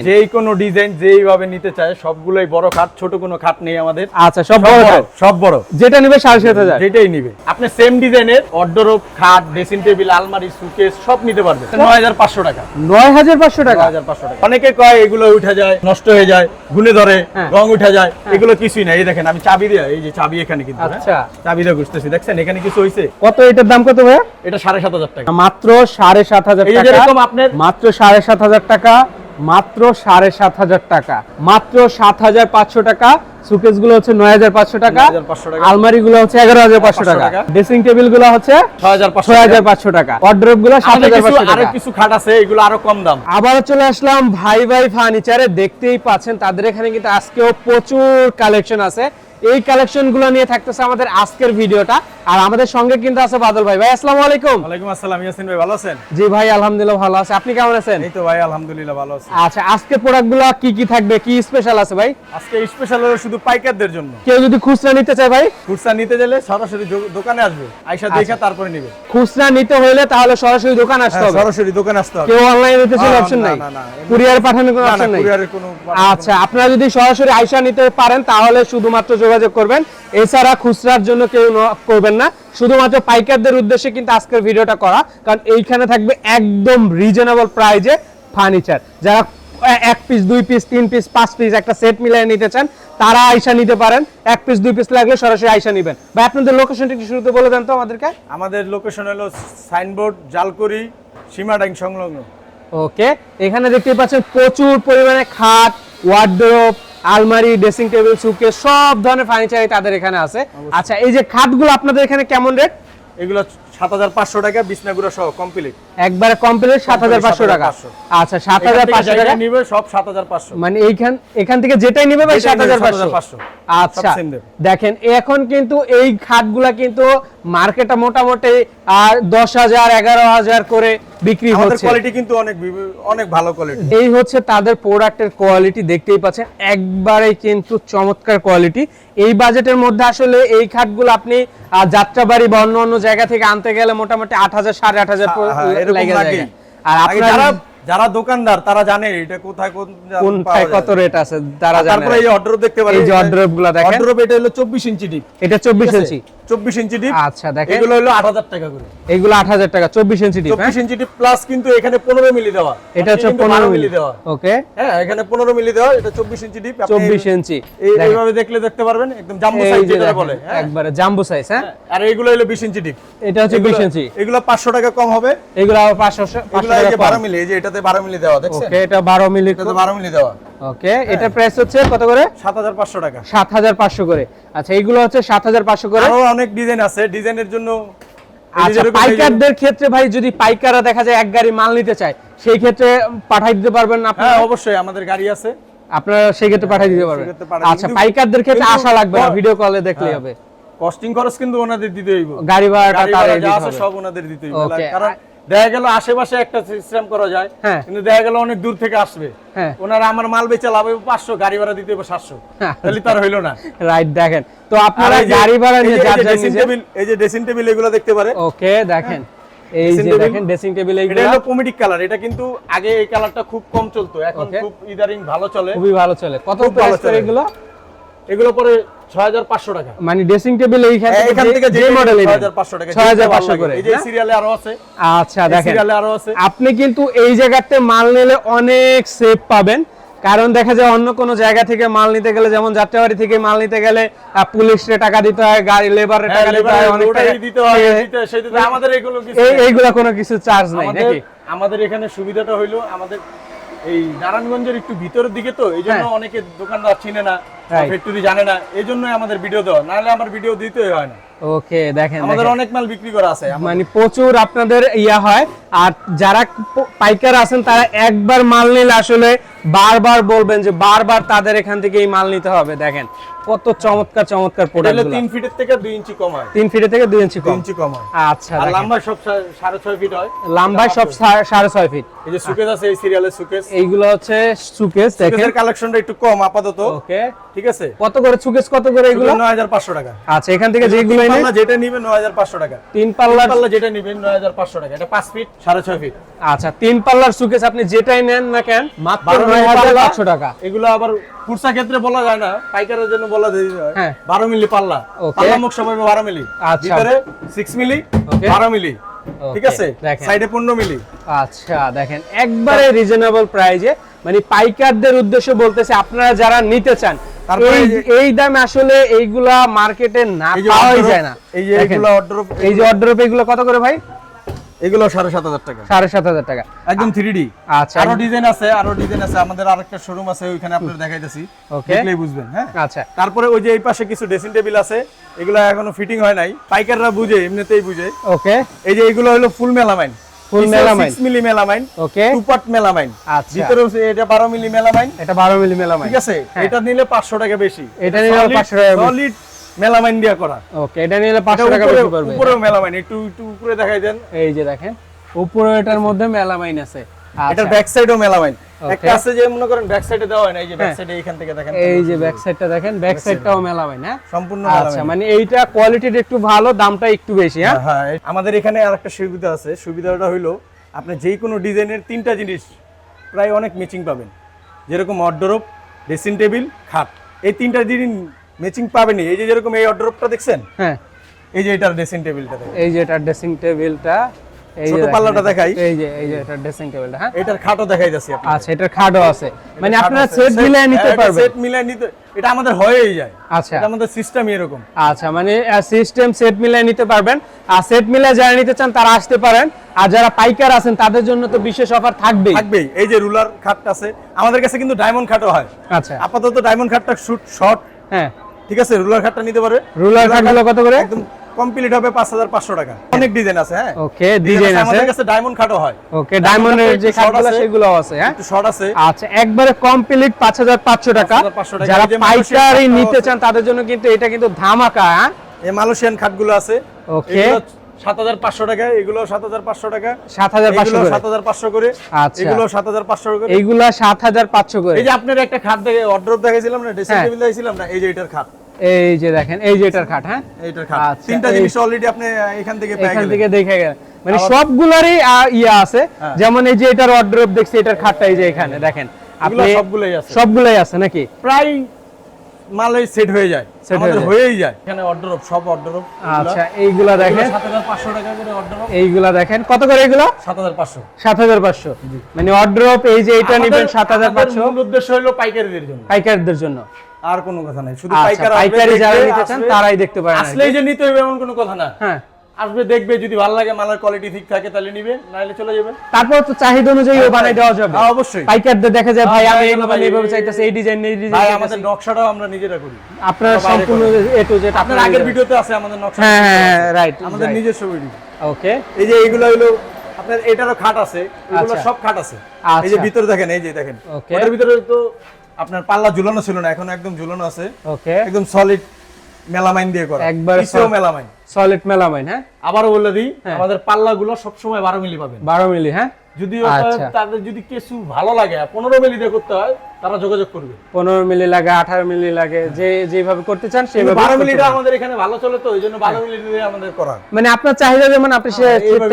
যেই কোনো ডিজাইন যেইভাবে নিতে চায় সবগুলোই বড় খাট, ছোট কোনো খাট নেই আমাদের। আচ্ছা, সব বড় খাট, সব বড়। যেটা নিবে 7,500 যেটাই নিবে আপনি সেম ডিজাইনের ওয়ারড্রোব, খাট, ড্রেসিং টেবিল, আলমারি, সুকেস সব নিতে পারবেন 9500 টাকা। 9,500 টাকা। 9500 টাকা। অনেকে কয় এগুলো উঠে যায়, নষ্ট হয়ে যায়, গুনে ধরে, রং উঠে যায়, এগুলো কিছুই না। এই দেখেন আমি চাবি দিয়ে, এই যে চাবি এখানে কিন্তু, আচ্ছা, চাবি দিয়ে ঘুরতেছি, দেখছেন এখানে কিছু হইছে। কত এটার দাম কত ভাই? এটা 7,500 টাকা। মাত্র 7,500 টাকা। এই যেরকম আপনার মাত্র 7,500 টাকা, মাত্র 7,500 টাকা, মাত্র 7,500 টাকা। সুকেস গুলো হচ্ছে 9,500 টাকা, 9,500 টাকা। আলমারি গুলো হচ্ছে 11,500 টাকা, ড্রেসিং টেবিল গুলো হচ্ছে 6,500 টাকা, ওয়ার্ড্রোব গুলো 7,500 টাকা। আরো কিছু খাট আছে, এগুলো আরো কম দাম। আবার চলে আসলাম ভাই ভাই ফার্নিচারে। দেখতেই পাচ্ছেন তাদের এখানে কিন্তু আজকেও প্রচুর কালেকশন আছে। এই কালেকশন গুলো নিয়ে থাকতেছে আমাদের আজকের ভিডিওটা। আর আমাদের সঙ্গে কিন্তু আছে বাদল ভাই। ভাই আসসালামু আলাইকুম। ওয়ালাইকুম আসসালাম। ইয়াসিন ভাই ভালো আছেন? জি ভাই আলহামদুলিল্লাহ ভালো আছি, আপনি কেমন আছেন? এই তো ভাই আলহামদুলিল্লাহ ভালো আছি। আচ্ছা, আজকে প্রোডাক্টগুলো কি কি থাকবে, কি স্পেশাল আছে ভাই? আজকে স্পেশাল হলো শুধু পাইকারদের জন্য। কেউ যদি খুচরা নিতে চায় ভাই? খুচরা নিতে গেলে সরাসরি দোকানে আসবে, আয়শা দেখে তারপরে নেবে। খুচরা নিতে হলে তাহলে সরাসরি দোকান আসতে হবে। সরাসরি দোকানে আসতে হবে। কেউ অনলাইনে নিতে চাইলে অপশন নাই? না, না, কুরিয়ার পাঠানোর কোনো অপশন নাই? কুরিয়ারের কোনো। আচ্ছা, আপনারা যদি সরাসরি আয়শা নিতে পারেন তাহলে শুধুমাত্র যোগাযোগ করবেন। এছাড়া খুচরার জন্য কেউ করবেন না। শুধুমাত্র পাইকারদের উদ্দেশ্যে কিন্তু আজকের ভিডিওটা করা, কারণ এইখানে থাকবে একদম রিজনেবল প্রাইজে ফার্নিচার। যারা 1 পিস, 2 পিস, 3 পিস, 5 পিস একটা সেট মিলিয়ে নিতে চান তারা আয়শা নিতে পারেন। 1 পিস 2 পিস লাগলে সরাসরি আয়শা নেবেন। ভাই আপনাদের লোকেশনটা কি শুরুতে বলে দেন তো আমাদেরকে। আমাদের লোকেশন হলো সাইনবোর্ড, জালকুড়ি, সীমাডাইং সংলগ্ন। ওকে, এখানে দেখতে পাচ্ছেন প্রচুর পরিমাণে খাট, ওয়ার্ডরোব, আলমারি, ড্রেসিং টেবিল, সুকেস সব ধরনের ফার্নিচারই তাদের এখানে আছে। আচ্ছা, এই যে খাটগুলো আপনাদের এখানে কেমন রেট? এগুলো 7,500 টাকা, বিছনাগুলো সহ কমপ্লিট। একবারে কমপ্লিট 7,500 টাকা। আচ্ছা, 7,500 টাকা নিবে সব 7,500। মানে এখান থেকে যেটাই নিবে ভাই 7,500। আচ্ছা, দেখেন এখন কিন্তু এই খাটগুলা কিন্তু মার্কেটে মোটামুটি 10,000 11,000 করে বিক্রি হচ্ছে। আমাদের কোয়ালিটি কিন্তু অনেক ভালো কোয়ালিটি। এই হচ্ছে তাদের প্রোডাক্টের কোয়ালিটি, দেখতেই পাচ্ছেন একবারে কিন্তু চমৎকার কোয়ালিটি। এই বাজেটের মধ্যে আসলে এই খাটগুলো আপনি যাত্রাবাড়ি বা অন্য জায়গা থেকে আনতে গেলে মোটামুটি 8,000 8,500 লাগে যায়। আর আপনারা যারা দোকানদার তারা জানে এটা কোথায় কোনটায় কত রেট আছে তারা জানে। তারপরে এই যে অর্ডার দেখতে পারেন, এই যে অর্ডারগুলো দেখেন, অর্ডার এটা হলো 24 ইঞ্চি ডিপ। এটা 24 ইঞ্চি, 24 ইঞ্চি ডিপ। আচ্ছা, দেখেন এগুলো হলো 8,000 টাকা করে। এগুলো 8,000 টাকা 24 ইঞ্চি ডিপ। 24 ইঞ্চি ডিপ প্লাস কিন্তু এখানে 15 মিলি দেওয়া। এটা হচ্ছে 15 মিলি দেওয়া। ওকে, হ্যাঁ এখানে 15 মিলি দেওয়া। এটা 24 ইঞ্চি ডিপ। 24 ইঞ্চি এইভাবে দেখতে পারবেন, একদম জাম্বো সাইজ যেটা বলে। একবারে জাম্বো সাইজ। হ্যাঁ, আর এগুলো হলো 20 ইঞ্চি ডিপ। এটা হচ্ছে 20 ইঞ্চি। এগুলো 500 টাকা কম হবে। এগুলো 500 এগুলো এই যে 12 মিলি, এই যে এটাতে 12 মিলি দেওয়া, দেখছেন? ওকে, এটা 12 মিলি, এটাতে 12 মিলি দেওয়া। ওকে, এটা প্রাইস হচ্ছে কত করে? 7,500 টাকা। 7,500 করে। আচ্ছা, এগুলো হচ্ছে 7,500 করে। আরো অনেক ডিজাইন আছে, ডিজাইনের জন্য। আচ্ছা, পাইকারদের ক্ষেত্রে ভাই যদি পাইকাররা দেখা যায় এক গাড়ি মাল নিতে চায় সেই ক্ষেত্রে পাঠাই দিতে পারবেন না আপনারা? হ্যাঁ অবশ্যই, আমাদের গাড়ি আছে, আপনারা সেই ক্ষেত্রে পাঠাই দিতে পারবেন। আচ্ছা, পাইকারদের ক্ষেত্রে আসা লাগবে না, ভিডিও কলে দেখলেই হবে। কস্টিং খরচ কিন্তু ওনাদের দিতে হইব, গাড়ি ভাড়াটা তাদের দিতে হবে, সব ওনাদের দিতে হইব। কারণ দেখা গেল আশেপাশে একটা সিস্টেম করা যায়, কিন্তু দেখা গেল অনেক দূর থেকে আসবে, ওনারা আমার মাল বেচে লাভ হবে 500, গাড়ি ভাড়া দিতে হবে 700, তাহলে তার হইলো না। রাইট, দেখেন তো আপনারা গাড়ি ভাড়া নিয়ে যার যার নিজে। এই যে ড্রেসিং টেবিল এগুলো দেখতে পারে। ওকে, দেখেন এই যে দেখেন ড্রেসিং টেবিল, এটা হলো কমেডিক কালার। এটা কিন্তু আগে এই কালারটা খুব কম চলতো, এখন খুব ইদারিং ভালো চলে, খুবই ভালো চলে। কত প্রাইস করে এগুলো? এগুলো পরে 6,500 টাকা। মানে ড্রেসিং টেবিল এইখান থেকে যে মডেল 6,500 টাকা, 6,500 করে। এই যে সিরিয়ালে আরো আছে। আচ্ছা, দেখেন সিরিয়ালে আরো আছে। আপনি কিন্তু এই জায়গাতে মাল নিলে অনেক সেভ পাবেন। কারণ দেখা যায় অন্য কোন জায়গা থেকে মাল নিতে গেলে, যেমন যাত্রাবাড়ি থেকে মাল নিতে গেলে পুলিশে টাকা দিতে হয়, গাড়ি লেবারে টাকা দিতে হয়, অনেক টাকা দিতে হয়। সেটা আমাদের এইগুলা কোনো কিছু চার্জ নাই নাকি? আমাদের এখানে সুবিধাটা হইলো আমাদের এই নারায়ণগঞ্জের একটু ভিতরের দিকে, তো এই জন্য অনেকে দোকানদার চিনে না, ফ্যাক্টরি জানে না, এই জন্য আমাদের ভিডিও দেওয়া, নাহলে আমার ভিডিও দিতে হয় না। ওকে, দেখেন আমাদের অনেক মাল বিক্রি করা আছে, মানে প্রচুর আপনাদের ইয়া হয়। আর যারা পাইকার আছেন তারা একবার মাল নিলে আসলে বারবার বলবেন যে বারবার তাদের এখান থেকে এই মাল নিতে হবে। দেখেন কত চমৎকার চমৎকার প্রোডাক্ট। 3 ফিটের থেকে 2 ইঞ্চি কম হয়। 3 ফিটের থেকে 2 ইঞ্চি 2 ইঞ্চি কম হয়। আচ্ছা, আর লম্বায় সব 6.5 ফিট হয়। লম্বায় সব 6.5 ফিট। এই যে সুকেস আছে, এই সিরিয়ালের সুকেস। এইগুলো হচ্ছে সুকেস, দেখেন সুকেসের কালেকশনটা একটু কম আপাতত। ওকে, ঠিক আছে। কত করে সুকেস, কত করে এগুলো? 9500 টাকা। আচ্ছা, এখান থেকে যেগুলো নেন যেটা নিবে 9500 টাকা। 3 পাল্লার যেটা নিবেন 9500 টাকা। এটা 5 ফিট 6.5 ফিট। আচ্ছা, 3 পাল্লার সুকেস আপনি যেটাই নেন না কেন মাত্র 9500 টাকা। এগুলো আবার কুরসা ক্ষেত্রে বলা যায় না, পাইকারের জন্য বলা যায়। হ্যাঁ, 12 মিলি পাল্লা। পাল্লা মুখ সবাই 12 মিলি। আচ্ছা, ভিতরে 6 মিলি, 12 মিলি। ঠিক আছে, সাইডে 15 মিলি। আচ্ছা, দেখেন একবারে রিজনেবল প্রাইজে, মানে পাইকারদের উদ্দেশ্যে বলতেছে, আপনারা যারা নিতে চান এই দামে আসলে এইগুলা মার্কেটে না পাওয়াই যায় না। এই যে এগুলো অর্ডার, এই যে অর্ডার এগুলো কত করে ভাই? এগুলো 7500 টাকা। 7500 টাকা একদম 3D। আচ্ছা, আরো ডিজাইন আছে, আরো ডিজাইন আছে। আমাদের আরেকটা শোরুম আছে, ওইখানে আপনাদের দেখাইতেছি, দেখলেই বুঝবেন। হ্যাঁ, আচ্ছা। তারপরে ওই যে এই পাশে কিছু ড্রেসিং টেবিল আছে, এগুলো এখনো ফিটিং হয় নাই। পাইকাররা বুঝে, এমনিতেই বুঝে। ওকে, এই যে এগুলো হলো ফুল মেলামাইন। ফুল মেলামাইন, 6 মিলি মেলামাইন। ওকে, 2 পার্ট মেলামাইন। আচ্ছা, ভিতরে এটা 12 মিলি মেলামাইন। এটা 12 মিলি মেলামাইন। ঠিক আছে, এটা নিলে 500 টাকা বেশি। এটা নিলে 500 টাকা বেশি। সলিড মেলামাইন দিয়া করা। ওকে, এটা নিলে 500 টাকা বেশি পড়বে। উপরেও মেলামাইন, একটু উপরে দেখাই দেন। এই যে দেখেন উপরে এটার মধ্যে মেলামাইন আছে। এটার ব্যাক সাইডেও মেলামাইন। একটা আছে যে মনে করেন ব্যাক সাইডে দেওয়া হয় না, এই যে ব্যাক সাইডে এইখান থেকে দেখেন, এই যে ব্যাক সাইডটা দেখেন, ব্যাক সাইডটাও মেলামাইন। হ্যাঁ, সম্পূর্ণ মেলামাইন। আচ্ছা, মানে এইটা কোয়ালিটিটা একটু ভালো, দামটা একটু বেশি। হ্যাঁ, হ্যাঁ। আমাদের এখানে আরেকটা সুবিধা আছে। সুবিধাটা হলো আপনি যে কোনো ডিজাইনের 3টা জিনিস প্রায় অনেক ম্যাচিং পাবেন। যেরকম অর্ডরোব, ড্রেসিং টেবিল, খাট, এই 3টা জিনিস ম্যাচিং পাবেনই। এই যে যেরকম এই অর্ডরোবটা দেখছেন, হ্যাঁ, এই যে এটার ড্রেসিং টেবিলটা দেখেন, এই যে এটার ড্রেসিং টেবিলটা, এই ছোট যে পাল্লাটা দেখাই, এই যে এটার ড্রেসিং টেবিলটা। হ্যাঁ, এটার খাটও দেখাই যাচ্ছে আপনাদের। আচ্ছা, এটার খাটও আছে, মানে আপনারা সেট মিলিয়ে নিতে পারবেন। সেট মিলিয়ে নিতে, এটা আমাদের হয়েই যায়। আচ্ছা, এটা আমাদের সিস্টেমই এরকম। আচ্ছা, মানে সিস্টেম সেট মিলিয়ে নিতে পারবেন। আর সেট মিলিয়ে যারা নিতে চান তারা আসতে পারেন। আর যারা পাইকার আছেন তাদের জন্য তো বিশেষ অফার থাকবেই। এই যে রুলার খাটটা আছে আমাদের কাছে, কিন্তু ডায়মন্ড খাটও হয়। আচ্ছা, আপাতত ডায়মন্ড খাটটা শর্ট। হ্যাঁ, ঠিক আছে, রুলার খাটটা নিতে পারে। রুলার খাটগুলো কত করে? একদম কমপ্লিট হবে 5500 টাকা। অনেক ডিজাইন আছে। হ্যাঁ, ওকে, ডিজাইন আছে আমাদের কাছে। ডায়মন্ড খাটও হয়। ওকে, ডায়মন্ডের যে খাটগুলো সেগুলো আছে। হ্যাঁ, একটু শর্ট আছে। আচ্ছা, একবারে কমপ্লিট 5500 টাকা। যারা পাইকারি নিতে চান তাদের জন্য কিন্তু এটা কিন্তু ধামাকা। হ্যাঁ, এই মালয়েশিয়ান খাটগুলো আছে। ওকে, 7500 টাকা। এগুলো 7500 টাকা। 7500 করে। 7500 করে। আচ্ছা, এগুলো 7500 করে। এইগুলো 7500 করে। এই যে আপনার একটা খাট দেখে অর্ডার দেখাইছিলাম না, ড্রেসিং টেবিল দেখাইছিলাম না, এই যে এটার খাট। এই যে দেখেন, এই যে এটার খাট। হ্যাঁ, এইটার খাট। আচ্ছা, 3টা জিনিস অলরেডি আপনি এখান থেকে পেয়ে গেলেন। এখান থেকে দেখে গেলেন, মানে সবগুলোরই ইয়া আছে। যেমন এই যে এটার অর্ডার দেখছি, এটার খাটটা এই যে এখানে দেখেন, আপনি সবগুলাই আছে নাকি? প্রায় মালই সেট হয়ে যায়, আমাদের হয়েই যায়। এখানে অর্ডার সব অর্ডার। আচ্ছা, এইগুলা দেখেন 7500 টাকা করে অর্ডার। এইগুলা দেখেন কত করে? এগুলো 7500। 7500, মানে অর্ডার এই যে এটা নেবেন 7500। মূল উদ্দেশ্য হলো পাইকারিদের জন্য, পাইকারদের জন্য, আর কোনো কথা নাই। শুধু পাইকারি যারা নিতে চান তারাই দেখতে পারেন। আসলেই যে নিতে হবে এমন কোনো কথা না। হ্যাঁ, আসবে, দেখবে, যদি ভালো লাগে, মালের কোয়ালিটি ঠিক থাকে তাহলে নিবে, নাইলে চলে যাবে। তারপর তো চাহিদা অনুযায়ী বানাই দেওয়া যাবে। অবশ্যই পাইকারদের দেখা যায়, ভাই আমি এইভাবে চাইতেছি, এই ডিজাইন এই ডিজাইন। ভাই আমাদের নকশাটাও আমরা নিজেরা করি। আপনারা সম্পূর্ণ এ টু জেড আপনার আগের ভিডিওতে আছে আমাদের নকশা। হ্যাঁ, রাইট, আমাদের নিজস্ব ভিডিও। ওকে, এই যে এইগুলো হলো আপনার, এটারও খাট আছে, এগুলো সব খাট আছে। এই যে ভিতরে দেখেন, এই যে দেখেন, ওটার ভিতরে তো আপনার পাল্লা ঝুলানো ছিল না, এখন একদম ঝুলানো আছে। ওকে, একদম সলিড মেলামাইন দিয়ে করা, একবার মেলামাইন, সলিড মেলামাইন। হ্যাঁ, আবারও বলে দিই, আমাদের পাল্লাগুলো সব সময় 12 মিলি পাবেন। 12 মিলি। হ্যাঁ, যদি তাদের যদি কিছু ভালো লাগে 15 মিলি দিয়ে করতে হয়, তারা যোগাযোগ করবে। 15 মিলি লাগে, 18 মিলি লাগে, যে যেভাবে করতে চান সেভাবে। 12 মিলিটা আমাদের এখানে ভালো চলে, তো এইজন্য 12 মিলি দিয়ে আমাদের করা। মানে আপনার চাহিদা যেমন আপনি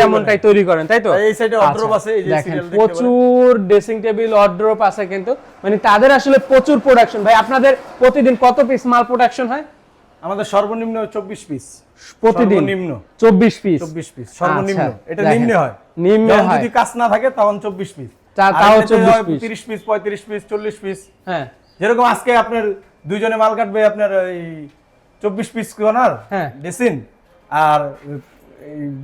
তেমনটাই তৈরি করেন, তাই তো? এই সাইডে অর্ডার আছে, এই যে সিরিয়াল দেখতে পারেন, প্রচুর ড্রেসিং টেবিল অর্ডার আছে কিন্তু, মানে তাদের আসলে প্রচুর প্রোডাকশন। ভাই আপনাদের প্রতিদিন কত পিস মাল প্রোডাকশন হয়? আমাদের সর্বনিম্ন 24 পিস প্রতিদিন। নিম্ন 24 পিস। 24 পিস সর্বনিম্ন। এটা নিম্ন হয়। নিম্ন হয়, যদি কাজ না থাকে তখন 24 পিস। তাও 24 পিস, 30 পিস, 35 পিস, 40 পিস। হ্যাঁ, যেরকম আজকে আপনার দুইজনে মাল কাটবে, আপনার এই 24 পিস কর্নার ডেসিন আর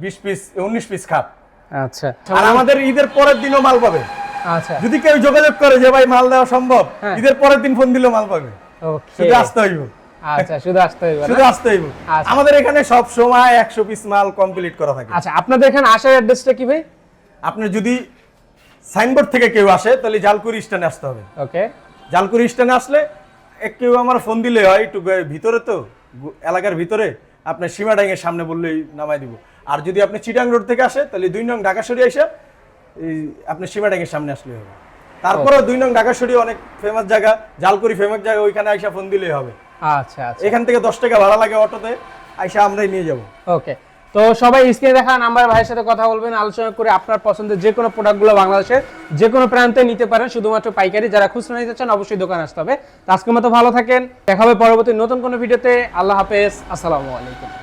20 পিস 19 পিস খাট। আচ্ছা, আর আমাদের ঈদের পরের দিনও মাল পাবে। আচ্ছা, যদি কেউ যোগাযোগ করে যে ভাই মাল দেওয়া সম্ভব, ঈদের পরের দিন ফোন দিলেও মাল পাবে। ওকে, শুধু আসতে হইব। আচ্ছা, শুধু আসতে হইব, শুধু আসতে হইব। আমাদের এখানে সব সময় 100 পিস মাল কমপ্লিট করা থাকে। আচ্ছা, আপনাদের এখানে আসার অ্যাড্রেসটা কি ভাই? আপনি যদি সাইনবোর্ড থেকে কেউ আসে তাহলে জালকুড়ি স্ট্যান্ডে আসতে হবে। ওকে, জালকুড়ি স্ট্যান্ডে আসলে কেউ আমার ফোন দিলে হয় একটু ভিতরে তো এলাকার ভিতরে আপনার সীমাডাঙ্গের সামনে বললেই নামাই দিব। আর যদি আপনি চিটাং রোড থেকে আসে তাহলে 2 নং ঢাকাশরী এসে এই আপনি সীমাডাঙ্গের সামনে আসলে হবে। তারপরে 2 নং ঢাকাশরী অনেক ফেমাস জায়গা, জালকুড়ি ফেমাস জায়গা, ওইখানে আইসা ফোন দিলেই হবে। আচ্ছা আচ্ছা, এখান থেকে 10 টাকা ভাড়া লাগে অটোতে, আইসা আমরাই নিয়ে যাব। ওকে। তো সবাই স্ক্রিনে দেখা নাম্বার ভাইয়ের সাথে কথা বলবেন, আলোচনা করে আপনার পছন্দের যে কোনো প্রোডাক্টগুলো বাংলাদেশের যে কোনো প্রান্তে নিতে পারেন, শুধুমাত্র পাইকারি। যারা খুচরা নিতে চান অবশ্যই দোকানে আসতে হবে। তো আজকের মতো ভালো থাকেন, দেখা হবে পরবর্তী নতুন কোনো ভিডিওতে। আল্লাহ হাফেজ, আসসালামু আলাইকুম।